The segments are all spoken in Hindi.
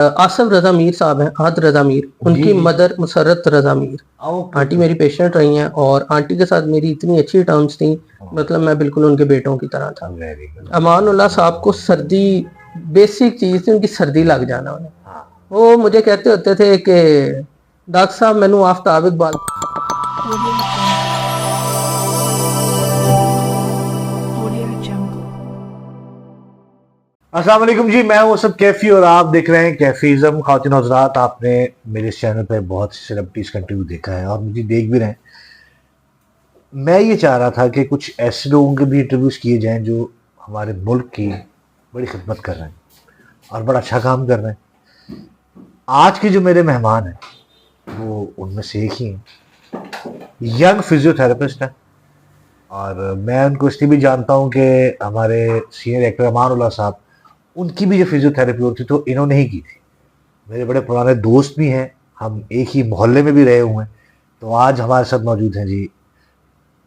आसिफ रजा मीर साहब हैं, आहद रजा मीर, उनकी जी। Mother Musarrat Raza Mir. Okay aunty okay. मेरी पेशेंट रही हैं और आंटी के साथ मेरी इतनी अच्छी टर्म्स थी, मतलब मैं बिल्कुल उनके बेटों की तरह था। Very good. अमानुल्लाह साहब को सर्दी, बेसिक चीज़ थी उनकी, सर्दी लग जाना उन्हें। हाँ। वो मुझे कहते होते थे कि डॉक्टर साहब मैनू आफ्ताब इकबाल। अस्सलाम वालेकुम जी, मैं हूँ सब कैफी और आप देख रहे हैं कैफीज़म। ख़वातीन और हज़रात, आपने मेरे इस चैनल पे बहुत सी सेलिब्रिटीज़ का इंटरव्यू देखा है और मुझे देख भी रहे हैं। मैं ये चाह रहा था कि कुछ ऐसे लोगों के भी इंटरव्यूज़ किए जाएं जो हमारे मुल्क की बड़ी खिदमत कर रहे हैं और बड़ा अच्छा काम कर रहे हैं। आज के जो मेरे मेहमान हैं वो उनमें से एक ही हैं। यंग फिजियोथेरेपिस्ट हैं और मैं उनको इसलिए भी जानता हूँ कि हमारे सीनियर एक्टर अमानुल्लाह साहब, उनकी भी जो फिजियोथेरेपी होती तो इन्होंने ही की थी। मेरे बड़े पुराने दोस्त भी हैं, हम एक ही मोहल्ले में भी रहे हुए हैं। तो आज हमारे साथ मौजूद हैं जी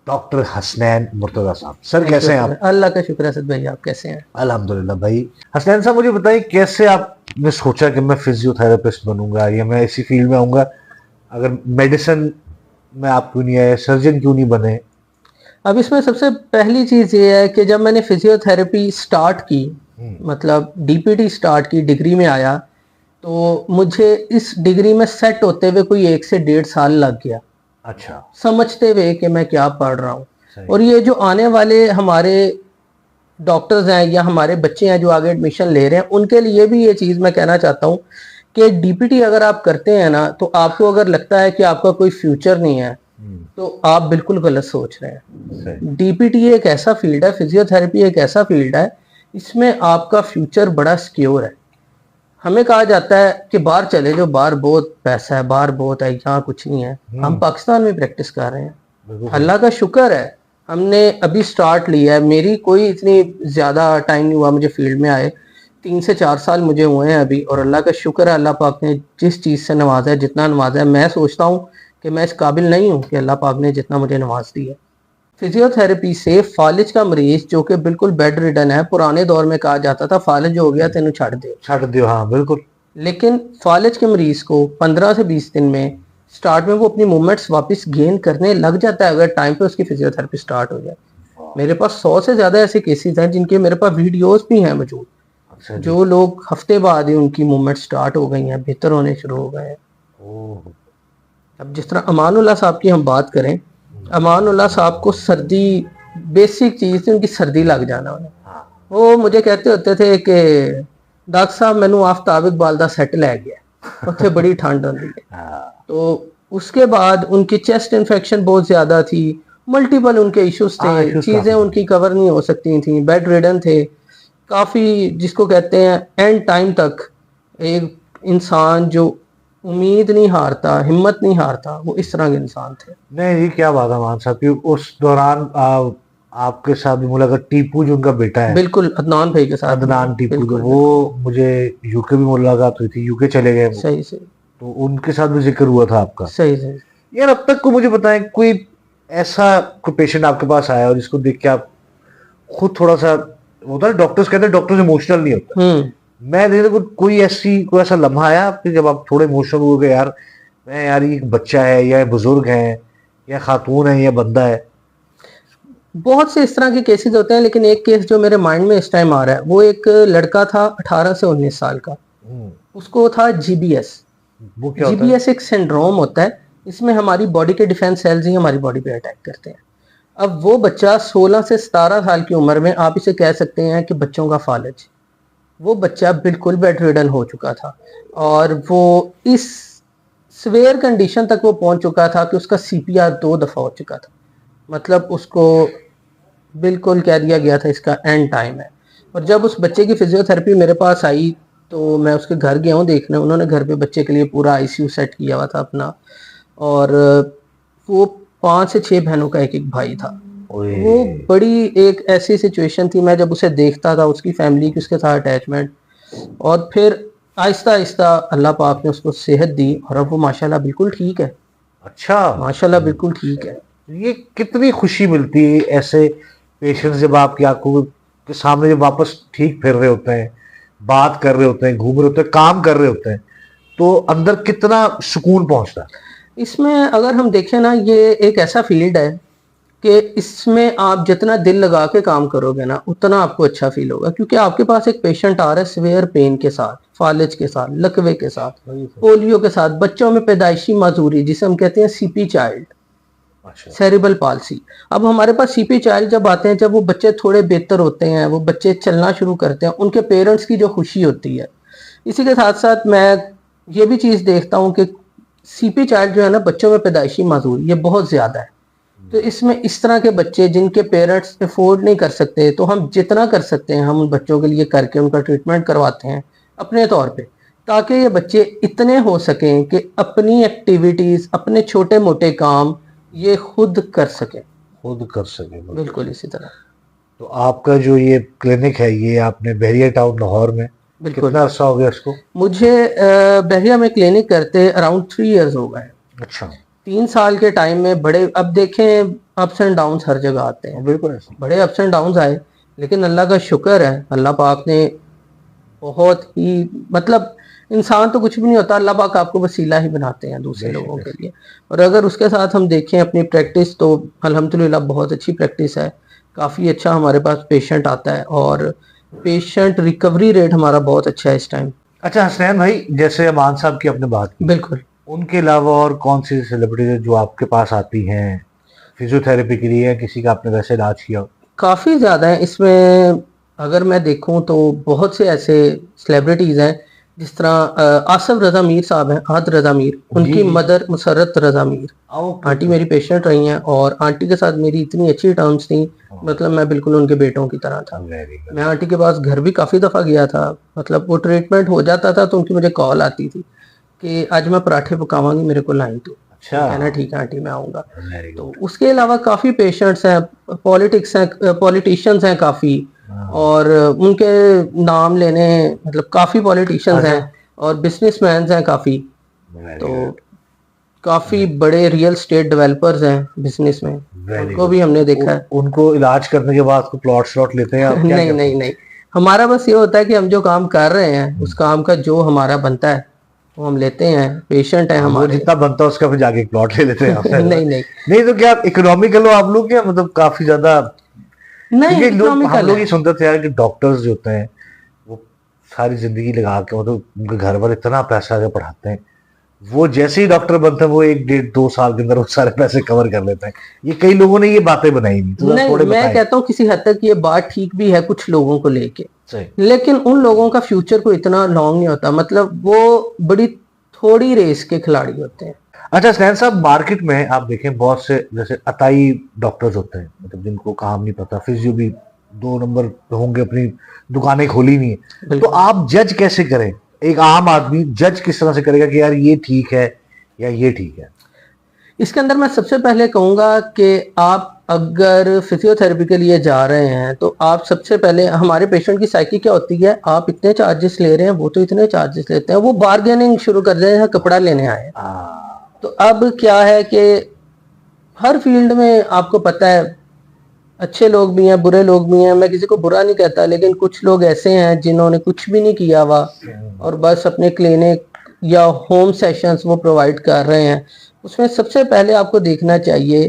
डॉक्टर हसनैन मुर्तज़ा साहब। सर कैसे हैं आप? अल्लाह का शुक्र है सद भाई, आप कैसे हैं? अल्हम्दुलिल्लाह भाई। हसनैन साहब, मुझे बताइए कैसे आपने सोचा कि मैं फिजियोथेरेपिस्ट बनूंगा या मैं इसी फील्ड में आऊंगा? अगर मेडिसिन में आप क्यों नहीं आए, सर्जन क्यों नहीं बने? अब इसमें सबसे पहली चीज़ ये है कि जब मैंने फिजियोथेरेपी स्टार्ट की, मतलब डीपीटी स्टार्ट की, डिग्री में आया, तो मुझे इस डिग्री में सेट होते हुए कोई 1 से 1.5 साल लग गया, अच्छा। समझते हुए कि मैं क्या पढ़ रहा हूँ। सही। और ये जो आने वाले हमारे डॉक्टर्स हैं या हमारे बच्चे हैं जो आगे एडमिशन ले रहे हैं, उनके लिए भी ये चीज़ मैं कहना चाहता हूँ कि डीपीटी अगर आप करते हैं ना, तो आपको अगर लगता है कि आपका कोई फ्यूचर नहीं है, तो आप बिल्कुल गलत सोच रहे हैं। डीपीटी एक ऐसा फील्ड है, फिजियोथेरेपी एक ऐसा फील्ड है, इसमें आपका फ्यूचर बड़ा सिक्योर है। हमें कहा जाता है कि बाहर चले जाओ, बाहर बहुत पैसा है, बाहर बहुत है, यहाँ कुछ नहीं है। हम पाकिस्तान में प्रैक्टिस कर रहे हैं, अल्लाह का शुक्र है। हमने अभी स्टार्ट लिया है, मेरी कोई इतनी ज़्यादा टाइम नहीं हुआ मुझे फील्ड में आए, 3 से 4 साल मुझे हुए हैं अभी। और अल्लाह का शुक्र है, अल्लाह पाक ने जिस चीज़ से नवाजा है, जितना नवाजा है, मैं सोचता हूँ कि मैं इस काबिल नहीं हूँ कि अल्लाह पाक ने जितना मुझे नवाज दी है। फिजियोथेरेपी से फालिज का मरीज जो कि बिल्कुल बेड रिडन है, पुराने दौर में कहा जाता था फालिज हो गया तेनू छੱਡ दियो। हाँ बिल्कुल। लेकिन फालिज के मरीज को 15 से 20 दिन में स्टार्ट में वो अपनी मूवमेंट्स वापस गेन करने लग जाता है, अगर टाइम पे उसकी फिजियोथेरेपी स्टार्ट हो जाए। मेरे पास 100 से ज़्यादा ऐसे केसेस हैं जिनके मेरे पास वीडियोस भी हैं मौजूद, अच्छा जी। जो लोग हफ्ते बाद ही उनकी मूवमेंट स्टार्ट हो गई हैं, बेहतर होने शुरू हो गए हैं। ओह। अब जिस तरह अमानुल्लाह साहब की हम बात करें, अमानुल्लाह साहब को सर्दी, बेसिक चीज़ थी उनकी, सर्दी लग जाना उन्हें। हाँ। वो मुझे कहते होते थे कि डॉक्टर साहब मैनू आफ्ताब इकबाल दा सेट लै गया, उत्थे बड़ी ठंड होती है। हाँ। तो उसके बाद उनकी चेस्ट इन्फेक्शन बहुत ज़्यादा थी, मल्टीपल उनके इश्यूज थे, issues चीज़ें काफी थे। उनकी कवर नहीं हो सकती थी, बेड रिडन थे काफ़ी, जिसको कहते हैं एंड टाइम तक एक इंसान जो उम्मीद नहीं हारता, हिम्मत नहीं हारता, वो इस तरह के इंसान थे। नहीं जी, क्या बात है मान साहब की। उस दौरान आपके साथ भी मुलाकात, टीपू जो उनका बेटा है, बिल्कुल, अदनान भाई के साथ अदनान टीपू, जो बिल्कुल वो बिल्कुल मुझे यूके भी मुलाकात हुई थी, यूके चले गए वो, सही सही तो उनके साथ भी जिक्र हुआ था आपका। सही सही। यार अब तक को मुझे बताएं, कोई ऐसा कोई पेशेंट आपके पास आया और जिसको देख के आप खुद थोड़ा सा, होता है डॉक्टर्स कहते हैं डॉक्टर्स इमोशनल नहीं होता, मैं देखता कोई ऐसा लम्हा आया आपके जब आप थोड़े इमोशनल हो गए, यार मैं, यार ये एक बच्चा है या बुजुर्ग है या खातून है या बंदा है? बहुत से इस तरह के केसेस होते हैं, लेकिन एक केस जो मेरे माइंड में इस टाइम आ रहा है, वो एक लड़का था 18 से 19 साल का, उसको था जीबीएस। वो क्या होता है? जीबीएस एक सिंड्रोम होता है, इसमें हमारी बॉडी के डिफेंस सेल्स ही हमारी बॉडी पे अटैक करते हैं। अब वो बच्चा 16 से 17 साल की उम्र में, आप इसे कह सकते हैं कि बच्चों का फालिज, वो बच्चा बिल्कुल बेड रिडन हो चुका था और वो इस स्वेयर कंडीशन तक वो पहुंच चुका था कि उसका सीपीआर 2 दफ़ा हो चुका था, मतलब उसको बिल्कुल कह दिया गया था इसका एंड टाइम है। और जब उस बच्चे की फिजियोथेरेपी मेरे पास आई, तो मैं उसके घर गया हूँ देखने, उन्होंने घर पे बच्चे के लिए पूरा आईसीयू सेट किया हुआ था अपना, और वो 5 से 6 बहनों का एक एक भाई था। वो बड़ी एक ऐसी सिचुएशन थी, मैं जब उसे देखता था, उसकी फैमिली की उसके साथ अटैचमेंट, और फिर आहिस्ता आहिस्ता अल्लाह पाक ने उसको सेहत दी और अब वो माशाल्लाह बिल्कुल ठीक है। अच्छा। माशाल्लाह बिल्कुल ठीक है। ये कितनी खुशी मिलती है ऐसे पेशेंट्स जब आपकी आंखों के सामने जब वापस ठीक फिर रहे होते हैं, बात कर रहे होते हैं, घूम रहे होते हैं, काम कर रहे होते हैं, तो अंदर कितना सुकून पहुंचता है। इसमें अगर हम देखें ना, ये एक ऐसा फील्ड है कि इसमें आप जितना दिल लगा के काम करोगे ना, उतना आपको अच्छा फील होगा, क्योंकि आपके पास एक पेशेंट आ रहा है सिवियर पेन के साथ, फालिज के साथ, लकवे के साथ, पोलियो के साथ, बच्चों में पैदाइशी माजूरी जिसे हम कहते हैं सीपी चाइल्ड, अच्छा। Cerebral palsy. अब हमारे पास सीपी चाइल्ड जब आते हैं, जब वो बच्चे थोड़े बेहतर होते हैं, वो बच्चे चलना शुरू करते हैं, उनके पेरेंट्स की जो खुशी होती है। इसी के साथ साथ मैं ये भी चीज़ देखता हूँ कि सीपी चाइल्ड जो है ना, बच्चों में पैदाइशी माजूरी ये बहुत ज़्यादा है। तो इसमें इस तरह के बच्चे जिनके पेरेंट्स अफोर्ड नहीं कर सकते, तो हम जितना कर सकते हैं हम उन बच्चों के लिए करके उनका ट्रीटमेंट करवाते हैं अपने तौर पे, ताकि ये बच्चे इतने हो सकें कि अपनी एक्टिविटीज़, अपने छोटे मोटे काम ये खुद कर सकें। खुद कर सके। बिल्कुल इसी तरह। तो आपका जो ये क्लिनिक है, ये आपने बहरिया टाउन लाहौर में, बिल्कुल। कितना अर्सा हो गया इसको? मुझे बहरिया में क्लिनिक करते अराउंड 3 इयर्स हो गए। अच्छा। 3 साल के टाइम में बड़े, अब देखें अप्स एंड डाउन्स हर जगह आते हैं, बिल्कुल ऐसा। बड़े अप्स एंड डाउन्स आए, लेकिन अल्लाह का शुक्र है, अल्लाह पाक ने बहुत ही, मतलब इंसान तो कुछ भी नहीं होता, अल्लाह पाक आपको वसीला ही बनाते हैं दूसरे लोगों के लिए। और अगर उसके साथ हम देखें अपनी प्रैक्टिस, तो अल्हम्दुलिल्लाह बहुत अच्छी प्रैक्टिस है, काफ़ी अच्छा हमारे पास पेशेंट आता है और पेशेंट रिकवरी रेट हमारा बहुत अच्छा है इस टाइम। अच्छा हसनैन भाई, जैसे अमान साहब की आपने बात की, बिल्कुल। उनके अलावा और कौन सी सेलिब्रिटीज जो आपके पास आती हैं फिजियोथेरेपी के लिए, या किसी का आपने वैसे इलाज किया हो? काफ़ी ज़्यादा है इसमें। अगर मैं देखूं तो बहुत से ऐसे सेलिब्रिटीज़ हैं, जिस तरह आसिफ रज़ा मीर साहब हैं, आहद रज़ा मीर, उनकी जी। मदर मुसर्रत रज़ा मीर, आंटी मेरी पेशेंट रही हैं, और आंटी के साथ मेरी इतनी अच्छी टर्म्स थी, मतलब मैं बिल्कुल उनके बेटों की तरह था। Very good. मैं आंटी के पास घर भी काफ़ी दफ़ा गया था, मतलब वो ट्रीटमेंट हो जाता था तो उनकी मुझे कॉल आती थी कि आज मैं पराठे पकावांगी, मेरे को लाई तो अच्छा। कहना ठीक है आंटी मैं आऊँगा। वेरी तो गुड। उसके अलावा काफ़ी पेशेंट्स हैं, पॉलिटिक्स हैं, पॉलिटिशियंस हैं काफ़ी, और उनके नाम लेने, मतलब काफ़ी पॉलिटिशियंस हैं और बिजनेसमैन हैं काफ़ी। तो काफ़ी बड़े रियल स्टेट डेवलपर्स हैं बिजनेस में, उनको भी हमने देखा है। उनको इलाज करने के बाद को प्लॉट श्लॉट लेते हैं आप? क्या नहीं नहीं नहीं, हमारा बस ये होता है कि हम जो काम कर रहे हैं उस काम का जो हमारा बनता है वो हम लेते हैं, पेशेंट है वो हमारे। जितना बनता है उसका फिर जाके प्लॉट ले लेते हैं आप? नहीं नहीं नहीं तो क्या आप इकोनॉमिकल हो आप लोग, क्या मतलब काफी ज्यादा? नहीं, क्योंकि लोग, हम इकोनॉमिकल लोग है। ये सुनते थे यार कि डॉक्टर्स जो होते हैं वो सारी जिंदगी लगा के, मतलब उनके घर वाले इतना पैसा आगे पढ़ाते हैं, वो जैसे ही डॉक्टर बनते हैं वो 1 1 2 2 साल के अंदर वो सारे पैसे कवर कर लेते हैं। ये कई लोगों ने ये बातें बनाई नहीं, तो नहीं, थोड़े मैं बताएं। कहता हूँ किसी हद तक ये बात ठीक भी है कुछ लोगों को लेके, सही। लेकिन उन लोगों का फ्यूचर को इतना लॉन्ग नहीं होता, मतलब वो बड़ी थोड़ी रेस के खिलाड़ी होते हैं। अच्छा सैन साहब, मार्केट में आप देखें बहुत से जैसे अताई डॉक्टर्स होते हैं, मतलब जिनको काम नहीं पता, फिजियो भी 2 नंबर पे होंगे, अपनी दुकानें खोली नहीं है, तो बिल्कुल। आप जज कैसे करें? एक आम आदमी जज किस तरह से करेगा कि यार ये ठीक है या ये ठीक है? इसके अंदर मैं सबसे पहले कहूँगा कि आप अगर फिजियोथेरेपी के लिए जा रहे हैं तो आप सबसे पहले, हमारे पेशेंट की साइकी क्या होती है, आप इतने चार्जेस ले रहे हैं, वो तो इतने चार्जेस लेते हैं, वो बार्गेनिंग शुरू कर रहे हैं, कपड़ा लेने आए हैं। तो अब क्या है कि हर फील्ड में आपको पता है अच्छे लोग भी हैं, बुरे लोग भी हैं, मैं किसी को बुरा नहीं कहता, लेकिन कुछ लोग ऐसे हैं जिन्होंने कुछ भी नहीं किया हुआ और बस अपने क्लिनिक या होम सेशंस वो प्रोवाइड कर रहे हैं। उसमें सबसे पहले आपको देखना चाहिए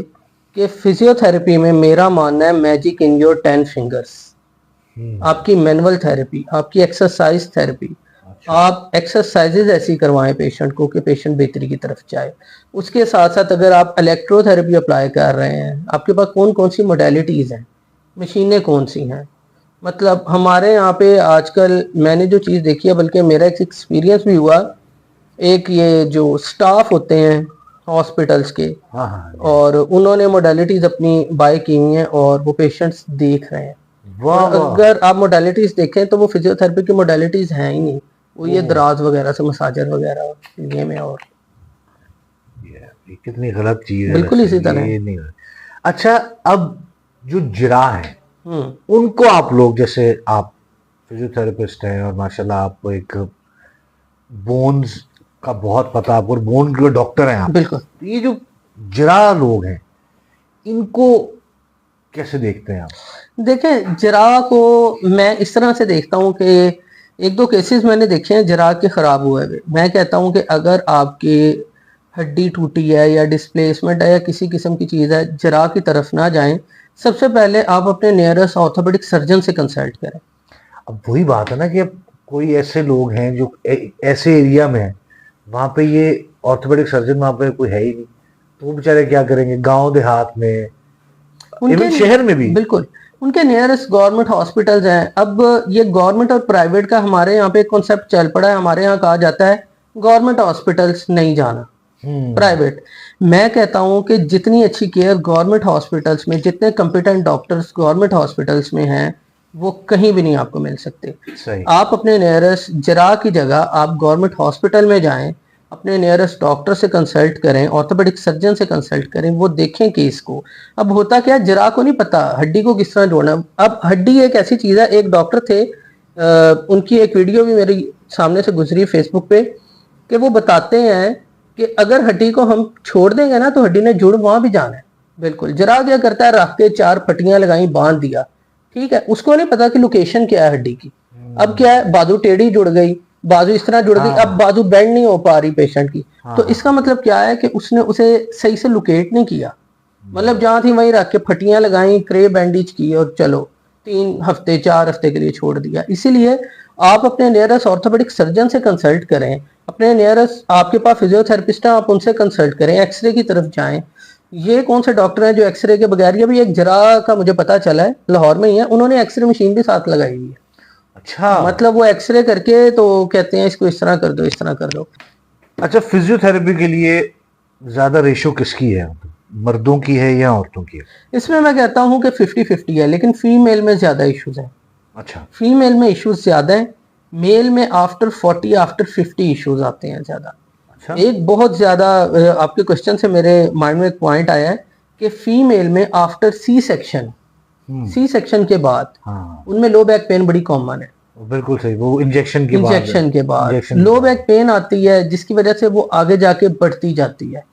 कि फिजियोथेरेपी में मेरा मानना है मैजिक इन योर 10 फिंगर्स। आपकी मैनुअल थेरेपी, आपकी एक्सरसाइज थेरेपी, आप एक्सरसाइजेज ऐसी करवाएं पेशेंट को कि पेशेंट बेहतरी की तरफ जाए। उसके साथ साथ अगर आप इलेक्ट्रोथेरेपी अप्लाई कर रहे हैं, आपके पास कौन कौन सी मोडेलिटीज़ हैं, मशीनें कौन सी हैं, मतलब हमारे यहाँ पे आजकल मैंने जो चीज़ देखी है, बल्कि मेरा एक एक्सपीरियंस भी हुआ, एक ये जो स्टाफ होते हैं हॉस्पिटल्स के, और उन्होंने मोडेलिटीज़ अपनी बाय की हुई हैं और वो पेशेंट्स देख रहे हैं। और अगर आप मोडेलिटीज़ देखें तो वो फिजियोथेरेपी की मोडेलिटीज़ हैं ही नहीं, वो ये दराज वगैरह से मसाजर वगैरह ये में। और ये कितनी गलत चीज है, बिल्कुल इसी तरह। ये नहीं। अच्छा, अब जो जिरा है उनको आप लोग, जैसे आप फिजियोथेरेपिस्ट हैं और माशाल्लाह आप एक बोन्स का बहुत पता आपको, बोन के डॉक्टर हैं आप, बिल्कुल। ये जो जिरा लोग हैं इनको कैसे देखते हैं आप? देखें, जरा को मैं इस तरह से देखता हूँ कि एक दो केसेस मैंने देखे हैं जरा के ख़राब हुए हुए। मैं कहता हूँ कि अगर आपके हड्डी टूटी है या डिस्प्लेसमेंट है या किसी किस्म की चीज़ है, जरा की तरफ ना जाएं। सबसे पहले आप अपने नियरेस्ट ऑर्थोपेडिक सर्जन से कंसल्ट करें। अब वही बात है ना कि अब कोई ऐसे लोग हैं जो ऐसे एरिया में है, वहाँ पे ये ऑर्थोपेडिक सर्जन वहाँ पे कोई है ही नहीं, तो वो बेचारे क्या करेंगे गांव देहात में, उनके इवन शहर में भी। बिल्कुल उनके नियरेस्ट गवर्नमेंट हॉस्पिटल्स हैं। अब ये गवर्नमेंट और प्राइवेट का हमारे यहाँ पे कॉन्सेप्ट चल पड़ा है। हमारे यहाँ कहा जाता है गवर्नमेंट हॉस्पिटल्स नहीं जाना, प्राइवेट। मैं कहता हूं कि जितनी अच्छी केयर गवर्नमेंट हॉस्पिटल्स में, जितने कंपिटेंट डॉक्टर्स गवर्नमेंट हॉस्पिटल्स में हैं, वो कहीं भी नहीं आपको मिल सकते। सही। आप अपने नियरेस्ट जरा की जगह आप गवर्नमेंट हॉस्पिटल में जाएं, अपने नियरेस्ट डॉक्टर से कंसल्ट करें, ऑर्थोपेडिक सर्जन से कंसल्ट करें, वो देखें केस को। अब होता क्या, जरा को नहीं पता हड्डी को किस तरह जोड़ना। अब हड्डी एक ऐसी चीज है, एक डॉक्टर थे, उनकी एक वीडियो भी मेरे सामने से गुजरी फेसबुक पे, कि वो बताते हैं कि अगर हड्डी को हम छोड़ देंगे ना तो हड्डी ने जुड़ वहां भी जाना है। बिल्कुल। जरा क्या करता है, रख के 4 फटियां लगाई, बांध दिया, ठीक है, उसको नहीं पता कि लोकेशन क्या है हड्डी की। अब क्या है, बाजू टेढ़ी जुड़ गई, बाजू इस तरह जुड़ गई, अब बाजू बेंड नहीं हो पा रही पेशेंट की। तो इसका मतलब क्या है कि उसने उसे सही से लोकेट नहीं किया। मतलब जहां थी वहीं रख के फटियां लगाई, क्रे बैंडेज की और चलो 3 हफ्ते 4 हफ्ते के लिए छोड़ दिया। इसीलिए आप अपने नियरेस्ट ऑर्थोपेडिक सर्जन से कंसल्ट करें, अपने नियरेस्ट आपके पास फिजियोथेरेपिस्ट है आप उनसे कंसल्ट करें, एक्सरे की तरफ जाएं। ये कौन से डॉक्टर हैं जो एक्सरे के बगैर, ये भी एक जरा का मुझे पता चला है, लाहौर में ही है, उन्होंने एक्सरे मशीन भी साथ लगाई हुई है। अच्छा, मतलब वो एक्सरे करके तो कहते हैं इसको इस तरह कर दो, इस तरह कर दो। अच्छा, फिजियोथेरेपी के लिए ज्यादा रेशो किसकी है, मर्दों की है या औरतों की है? इसमें मैं कहता हूँ कि 50-50 है, लेकिन फीमेल में ज्यादा इश्यूज हैं। अच्छा। फीमेल में इश्यूज ज्यादा हैं, मेल में आफ्टर 40 आफ्टर 50 इश्यूज आते हैं ज्यादा। अच्छा। एक बहुत ज्यादा आपके क्वेश्चन से मेरे माइंड में एक पॉइंट आया है कि फीमेल में आफ्टर सी सेक्शन के बाद, हाँ, उनमें लो बैक पेन बड़ी कॉमन है। बिल्कुल सही, वो इंजेक्शन के बाद लो बैक पेन आती है, जिसकी वजह से वो आगे जाके बढ़ती जाती है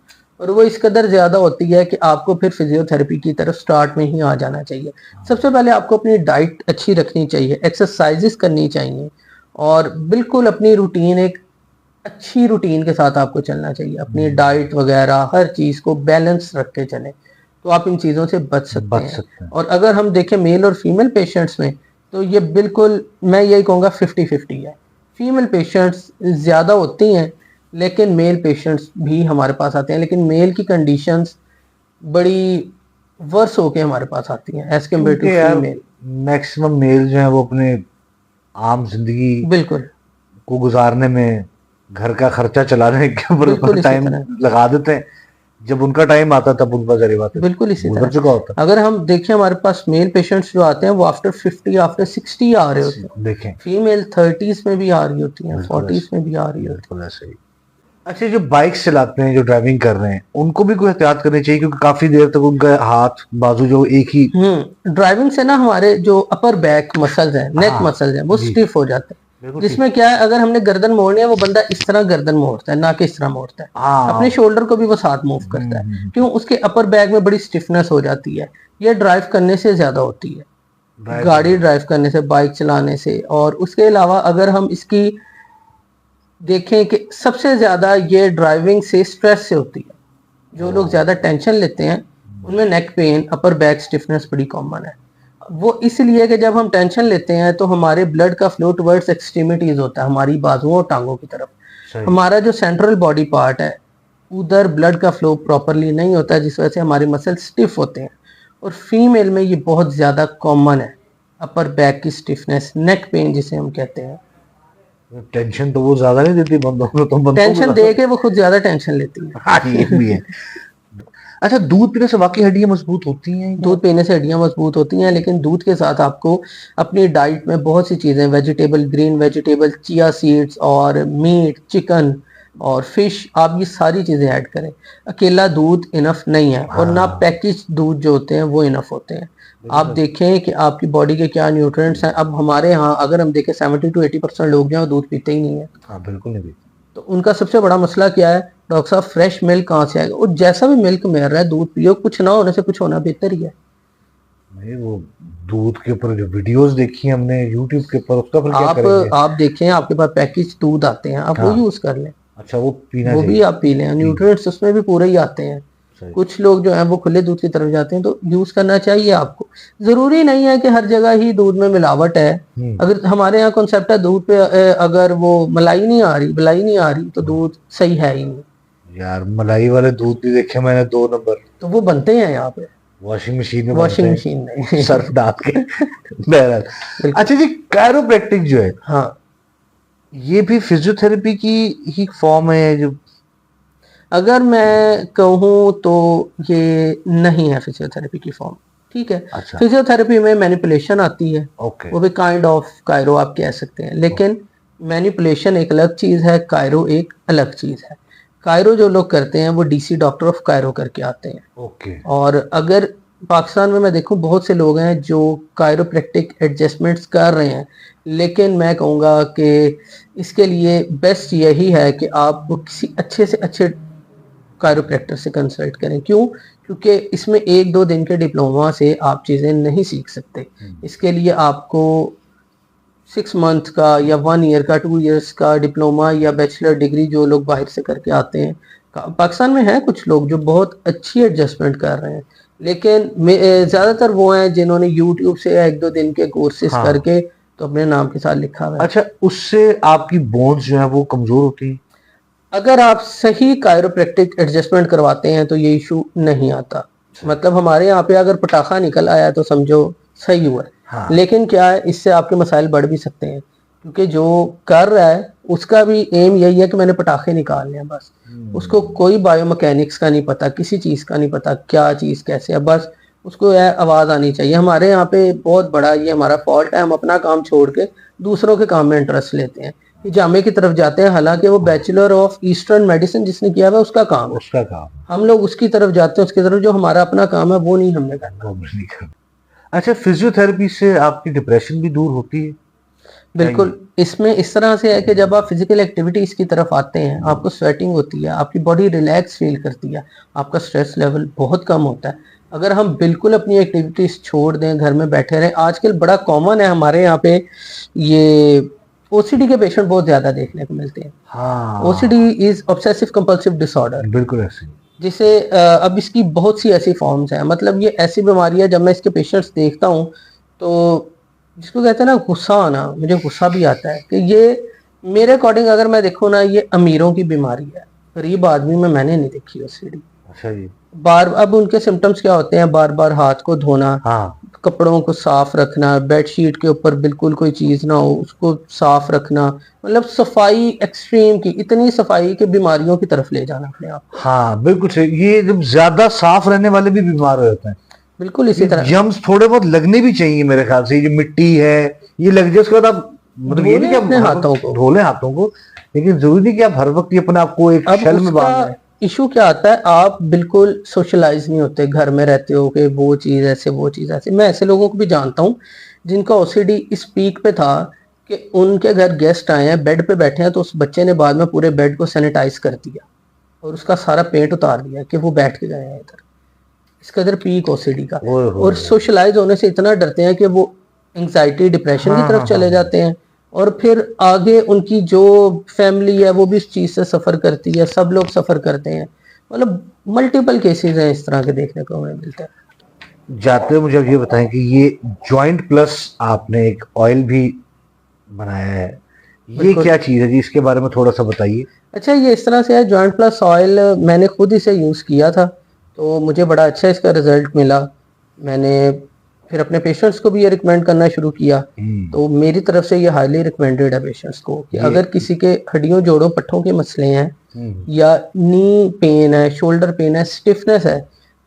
और वो इस कदर ज्यादा होती है कि आपको फिर फिजियोथेरेपी की तरफ स्टार्ट में ही आ जाना चाहिए। सबसे पहले आपको अपनी डाइट अच्छी रखनी चाहिए, एक्सरसाइजेस करनी चाहिए और बिल्कुल अपनी रूटीन, एक अच्छी रूटीन के साथ आपको चलना चाहिए। अपनी डाइट वगैरह हर चीज को बैलेंस रख के चलें, तो आप इन चीजों से बच सकते हैं। और अगर हम देखें मेल और फीमेल पेशेंट्स में, तो ये बिल्कुल मैं यही कहूँगा 50-50 है। फीमेल पेशेंट्स ज़्यादा होती हैं, लेकिन मेल पेशेंट्स भी हमारे पास आते हैं, लेकिन मेल की कंडीशंस बड़ी वर्स होके हमारे पास आती हैं as compare to female. Maximum male जो है वो अपने आम जिंदगी बिल्कुल को गुजारने में, घर का खर्चा चलाने के ऊपर टाइम लगा देते हैं। जब उनका टाइम आता तब उनका जरिए बात बिल्कुल इसी तरह होता है। अगर हम देखें हमारे पास मेल पेशेंट्स जो आते हैं वो आफ्टर 50 आफ्टर 60 आ रहे होते हैं। देखें फीमेल 30s में भी आ रही होती हैं, 40s में भी आ रही होती है। ऐसे ही। अच्छा, जो बाइक चलाते हैं, जो ड्राइविंग कर रहे हैं, उनको भी कोई एहतियात करनी चाहिए, क्योंकि काफी देर तक उनका हाथ बाजू जो एक ही ड्राइविंग से ना हमारे जो अपर बैक मसल्स हैं, नेक मसल्स हैं, वो स्टिफ हो जाते हैं। जिसमें क्या है, अगर हमने गर्दन मोड़नी है, वो बंदा इस तरह गर्दन मोड़ता है, ना कि इस तरह मोड़ता है। अपने शोल्डर को भी वो साथ मूव करता है, क्यों, उसके अपर बैक में बड़ी स्टिफनेस हो जाती है। ये ड्राइव करने से ज्यादा होती है, गाड़ी ड्राइव करने से, बाइक चलाने से। और उसके अलावा अगर हम इसकी देखें कि सबसे ज्यादा ये ड्राइविंग से स्ट्रेस से होती है। जो लोग ज्यादा टेंशन लेते हैं उनमें neck pain, upper back stiffness बड़ी कॉमन है। वो इसलिए कि जब हम टेंशन लेते हैं तो हमारे ब्लड का फ्लो टुवर्ड्स एक्सट्रीमिटीज होता है, हमारी बाजुओं और टांगों की तरफ। हमारा जो सेंट्रल बॉडी पार्ट है उधर ब्लड का फ्लो प्रॉपरली नहीं होता है, जिस वजह से हमारे मसल स्टिफ होते हैं। और फीमेल में ये बहुत ज्यादा कॉमन है, अपर बैक की स्टिफनेस, नेक पेन जिसे हम कहते हैं। टेंशन तो वो ज्यादा नहीं देती बंदों को, तो टेंशन दे के वो खुद ज्यादा टेंशन लेती है। हाँ, ये भी है। अच्छा, दूध पीने से वाकई हड्डियां मजबूत होती हैं? दूध पीने से हड्डियां मजबूत होती हैं, लेकिन दूध के साथ आपको अपनी डाइट में बहुत सी चीजें, vegetable, green vegetable, chia seeds और मीट, चिकन और फिश, आप ये सारी चीजें ऐड करें। अकेला दूध इनफ नहीं है और ना पैकेज दूध जो होते हैं वो इनफ होते हैं। आप देखें कि आपकी बॉडी के क्या न्यूट्रिएंट्स हैं। अब हमारे यहाँ अगर हम देखें 70-80% लोग जो हैं दूध पीते ही नहीं है। हाँ, बिल्कुल नहीं पीते। तो उनका सबसे बड़ा मसला क्या है, डॉक्टर साहब फ्रेश मिल्क कहाँ से आएगा? और जैसा भी मिल्क मिल रहा है दूध पियो, कुछ ना होने से कुछ होना बेहतर ही है। नहीं, वो दूध के ऊपर जो वीडियोस देखी हैं हमने यूट्यूब के ऊपर, उसका फिर क्या करेंगे? आप देखें, आपके पास पैकेज दूध आते हैं, आप वो हाँ। यूज कर लें, अच्छा, वो पीना वो भी चाहिए। आप पी लें, ठीक। न्यूट्रिएंट्स उसमें भी पूरे ही आते हैं। सही। कुछ लोग जो हैं वो खुले दूध की तरफ जाते हैं, तो यूज करना चाहिए आपको। जरूरी नहीं है कि हर जगह ही दूध में मिलावट है। अगर हमारे यहाँ कॉन्सेप्ट है दूध पे अगर वो मलाई नहीं आ रही, मलाई नहीं आ रही, तो दूध सही है ही नहीं। यार मलाई वाले दूध भी देखे मैंने 2 नंबर, तो वो बनते हैं यहाँ पे वॉशिंग मशीन में बनते वॉशिंग हैं मशीन में। सर्फ डाल के। बहरहाल, बिल्कुल। अच्छा जी, कायरोप्रैक्टिक जो है हाँ, ये भी फिजियोथेरेपी की ही फॉर्म है जो? अगर मैं कहूँ तो ये नहीं है फिजियोथेरेपी की फॉर्म, ठीक है। अच्छा। फिजियोथेरेपी में मैनिपुलेशन आती है, ओके। वो भी काइंड ऑफ कायरो आप कह सकते हैं, लेकिन मैनिपुलेशन एक अलग चीज़ है, कायरो एक अलग चीज़ है। कायरो जो लोग करते हैं वो डीसी डॉक्टर ऑफ कायरो करके आते हैं। ओके। और अगर पाकिस्तान में मैं देखूं बहुत से लोग हैं जो कायरोप्रैक्टिक एडजस्टमेंट्स कर रहे हैं, लेकिन मैं कहूँगा कि इसके लिए बेस्ट यही है कि आप किसी अच्छे से अच्छे कायरोप्रैक्टर से कंसल्ट करें। क्यों? क्योंकि इसमें 1-2 दिन के डिप्लोमा से आप चीज़ें नहीं सीख सकते। इसके लिए आपको 6 मंथ का या 1 ईयर का, 2 इयर्स का डिप्लोमा या बैचलर डिग्री जो लोग बाहर से करके आते हैं, पाकिस्तान में हैं कुछ लोग जो बहुत अच्छी एडजस्टमेंट कर रहे हैं, लेकिन ज़्यादातर वो हैं जिन्होंने यूट्यूब से 1-2 दिन के कोर्सेज हाँ। करके तो अपने नाम के साथ लिखा हुआ है। अच्छा, उससे आपकी बोन्स जो है वो कमजोर होती हैं? अगर आप सही कायरोप्रैक्टिक एडजस्टमेंट करवाते हैं तो ये इशू नहीं आता। मतलब हमारे यहाँ पे अगर पटाखा निकल आया तो समझो सही हुआ है। हाँ। लेकिन क्या है, इससे आपके मसाइल बढ़ भी सकते हैं, क्योंकि जो कर रहा है उसका भी एम यही है कि मैंने पटाखे निकालने हैं बस। उसको कोई बायोमैकेनिक्स का नहीं पता, किसी चीज़ का नहीं पता क्या चीज़ कैसे है, बस उसको है आवाज़ आनी चाहिए। हमारे यहाँ पे बहुत बड़ा ये हमारा फॉल्ट है, हम अपना काम छोड़ के दूसरों के काम में इंटरेस्ट लेते हैं, जामे की तरफ जाते हैं, हालांकि वो बैचलर ऑफ ईस्टर्न मेडिसिन जिसने किया हुआ है उसका काम है, उसका काम हम लोग उसकी तरफ जाते हैं, उसकी तरफ जो हमारा अपना काम है वो नहीं हमने करना। वो नहीं करना। अच्छा, फिजियोथेरेपी से आपकी डिप्रेशन भी दूर होती है? बिल्कुल, इसमें इस तरह से है कि जब आप फिजिकल एक्टिविटीज की तरफ आते हैं, आपको स्वेटिंग होती है, आपकी बॉडी रिलैक्स फील करती है, आपका स्ट्रेस लेवल बहुत कम होता है। अगर हम बिल्कुल अपनी एक्टिविटीज छोड़ दें, घर में बैठे रहें, आजकल बड़ा कॉमन है हमारे यहाँ पे ये ओसीडी के पेशेंट बहुत ज्यादा देखने को मिलते हैं। हाँ। OCD is obsessive compulsive disorder, बिल्कुल ऐसे। जिसे अब इसकी बहुत सी ऐसी फॉर्म्स हैं। मतलब ये ऐसी बीमारी है, जब मैं इसके पेशेंट्स देखता हूँ तो जिसको कहते हैं ना गुस्सा आना, मुझे गुस्सा भी आता है कि ये मेरे अकॉर्डिंग अगर मैं देखूँ ना, ये अमीरों की बीमारी है, गरीब आदमी में मैंने नहीं देखी ओसीडी। अच्छा जी। अब उनके सिम्टम्स क्या होते हैं? बार बार हाथ को धोना, हाँ। कपड़ों को साफ रखना, बेडशीट के ऊपर बिल्कुल कोई चीज ना हो उसको साफ रखना, मतलब सफाई एक्सट्रीम की, इतनी सफाई के बीमारियों की तरफ ले जाना अपने आप। हाँ बिल्कुल सही। ये जब ज्यादा साफ रहने वाले भी बीमार हो जाते हैं। बिल्कुल इसी तरह जम्स थोड़े बहुत लगने भी चाहिए मेरे ख्याल से। ये जो मिट्टी है ये लग जाए उसके बाद आप मतलब ये नहीं कि अपने हाथों को धो लें हाथों को, लेकिन जरूरी नहीं कि आप हर वक्त ये अपने आप को एक शेल में बांध लें। इशू क्या आता है, आप बिल्कुल सोशलाइज नहीं होते, घर में रहते हो कि वो चीज़ ऐसे वो चीज़ ऐसे। मैं ऐसे लोगों को भी जानता हूँ जिनका ओसीडी इस पीक पे था कि उनके घर गेस्ट आए हैं, बेड पे बैठे हैं, तो उस बच्चे ने बाद में पूरे बेड को सैनिटाइज कर दिया और उसका सारा पेंट उतार दिया कि वो बैठ के गए हैं इधर। इस कदर पीक ओसीडी का। और सोशलाइज होने से इतना डरते हैं कि वो एंग्जाइटी डिप्रेशन की तरफ चले जाते हैं, और फिर आगे उनकी जो फैमिली है वो भी इस चीज़ से सफ़र करती है, सब लोग सफ़र करते हैं। मतलब मल्टीपल केसेस हैं इस तरह के देखने को हमें मिलता है। जाते हुए मुझे अब ये बताएं कि ये जॉइंट प्लस आपने एक ऑयल भी बनाया है, ये क्या चीज़ है जी? इसके बारे में थोड़ा सा बताइए। अच्छा, ये इस तरह से है, जॉइंट प्लस ऑयल मैंने खुद इसे यूज़ किया था तो मुझे बड़ा अच्छा इसका रिजल्ट मिला। मैंने फिर अपने पेशेंट्स को भी ये रिकमेंड करना शुरू किया, तो मेरी तरफ से ये हाईली रिकमेंडेड है पेशेंट्स को कि अगर किसी के हड्डियों जोड़ों पट्टों के मसले हैं या नी पेन है, शोल्डर पेन है, स्टिफनेस है,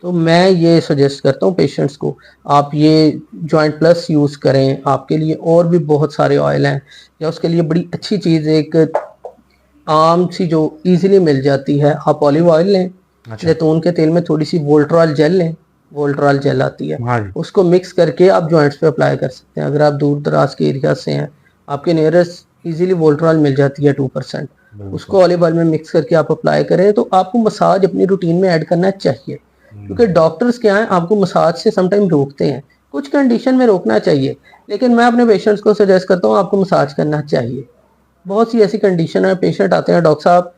तो मैं ये सजेस्ट करता हूँ पेशेंट्स को आप ये जॉइंट प्लस यूज़ करें। आपके लिए और भी बहुत सारे ऑयल हैं, या उसके लिए बड़ी अच्छी चीज़ एक आम सी जो इजीली मिल जाती है, आप ऑलिव ऑयल लें। अच्छा। जैतून के तेल में थोड़ी सी वोल्ट्रॉल जेल लें, वोल्ट्रॉल जेल आती है, उसको मिक्स करके आप जॉइंट्स पे अप्लाई कर सकते हैं। अगर आप दूर दराज के एरिया से हैं, आपके नियरेस्ट इजीली वोल्ट्रॉल मिल जाती है 2%, उसको ऑलिव ऑयल में मिक्स करके आप अप्लाई करें। तो आपको मसाज अपनी रूटीन में ऐड करना चाहिए, क्योंकि डॉक्टर्स क्या हैं आपको मसाज से समटाइम रोकते हैं। कुछ कंडीशन में रोकना चाहिए, लेकिन मैं अपने पेशेंट्स को सजेस्ट करता हूँ आपको मसाज करना चाहिए। बहुत सी ऐसी कंडीशन है, पेशेंट आते हैं डॉक्टर साहब,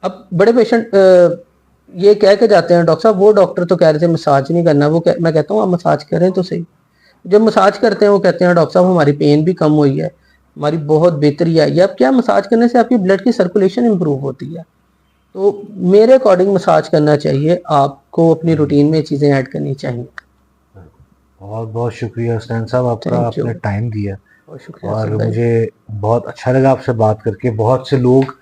अब बड़े पेशेंट ये कह के जाते हैं डॉक्टर साहब वो डॉक्टर तो कह रहे थे मसाज नहीं करना, मैं कहता हूँ आप मसाज करें तो सही। जब मसाज करते हैं वो कहते हैं डॉक्टर साहब हमारी पेन भी कम हुई है, हमारी बहुत बेहतरी आई है। अब क्या, मसाज करने से आपकी ब्लड की सर्कुलेशन इंप्रूव होती है। तो मेरे अकॉर्डिंग मसाज करना चाहिए, आपको अपनी रूटीन में चीज़ें ऐड करनी चाहिए। बहुत बहुत शुक्रिया हसनैन साहब, आपका थैंक यू, आपने टाइम दिया। बहुत शुक्रिया और असद भाई। मुझे बहुत अच्छा लगा आपसे बात करके। बहुत से लोग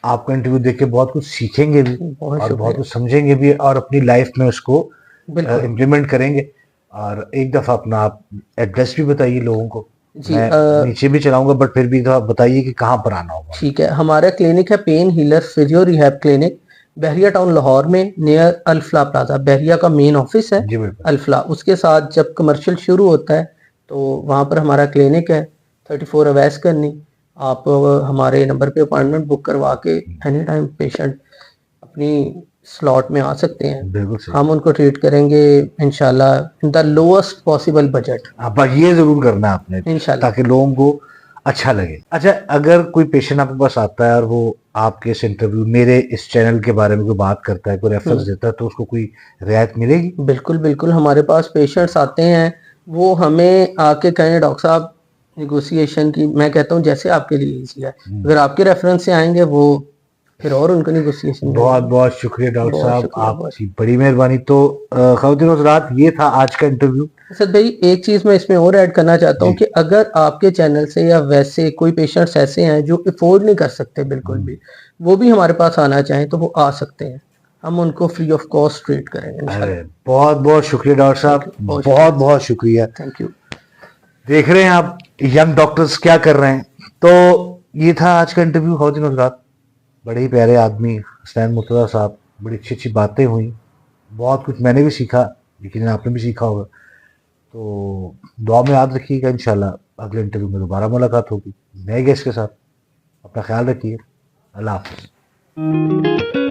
आपका इंटरव्यू देख के बहुत कुछ सीखेंगे भी बहुत और बहुत शुक्रिया। कुछ समझेंगे भी और अपनी लाइफ में उसको बिल्कुल इम्प्लीमेंट करेंगे। और एक दफ़ा अपना आप एड्रेस भी बताइए लोगों को। जी। मैं नीचे भी चलाऊंगा, बट फिर भी थोड़ा बताइए कि कहाँ पर आना होगा। ठीक है, हमारा क्लिनिक है pain healer physio rehab clinic, Bahria Town Lahore में, नियर अल्फला प्लाजा। बहरिया का मेन ऑफिस है जी बिल्कुल। अल्फला, उसके साथ जब कमर्शियल शुरू होता है तो वहाँ पर हमारा क्लिनिक है 34 अवैस करनी। आप हमारे नंबर पे अपॉइंटमेंट बुक करवा के एनी टाइम पेशेंट अपनी स्लॉट में आ सकते हैं। बिल्कुल सही। हम उनको ट्रीट करेंगे इंशाल्लाह in the lowest possible budget, आप ये जरूर करना है आपने, इंशाल्लाह। ताकि लोगों को अच्छा लगे। अच्छा, अगर कोई पेशेंट आपके पास आता है और वो आपके इस इंटरव्यू, मेरे इस चैनल के बारे में कोई बात करता है, कोई रेफरेंस देता है, तो उसको कोई रियायत मिलेगी? बिल्कुल बिल्कुल, हमारे पास पेशेंट्स आते हैं, वो हमें आके कहें डॉक्टर साहब निगोशिएशन की, मैं कहता हूँ जैसे आपके लिए ईजी है। अगर आपके रेफरेंस से आएंगे वो फिर और उनको निगोशिएशन में बहुत देंगे। बहुत शुक्रिया डॉक्टर बहुत साहब, शुक्रिया, बहुत आपकी बड़ी मेहरबानी। तो ख़वातीन और हज़रात, ये था आज का इंटरव्यू। असद भाई एक चीज़ मैं इसमें और ऐड करना चाहता हूँ जी। कि अगर आपके चैनल से या वैसे कोई पेशेंट्स ऐसे हैं जो अफोर्ड नहीं कर सकते बिल्कुल भी, वो भी हमारे पास आना चाहें तो वो आ सकते हैं, हम उनको फ्री ऑफ कॉस्ट ट्रीट करेंगे अरे इंशाल्लाह। बहुत बहुत शुक्रिया डॉक्टर साहब, बहुत बहुत शुक्रिया, बहुत शुक्रिया। Thank you. देख रहे हैं आप यंग डॉक्टर्स क्या कर रहे हैं। तो ये था आज का इंटरव्यू। ख़वातीन और हज़रात, बड़े ही प्यारे आदमी हसनैन मुर्तज़ा साहब, बड़ी अच्छी अच्छी बातें हुई, बहुत कुछ मैंने भी सीखा, लेकिन आपने भी सीखा होगा। तो दुआ में याद रखिएगा, इंशाल्लाह अगले इंटरव्यू में दोबारा मुलाकात होगी नए गेस्ट के साथ। अपना ख्याल रखिए। अल्लाह हाफ़िज़।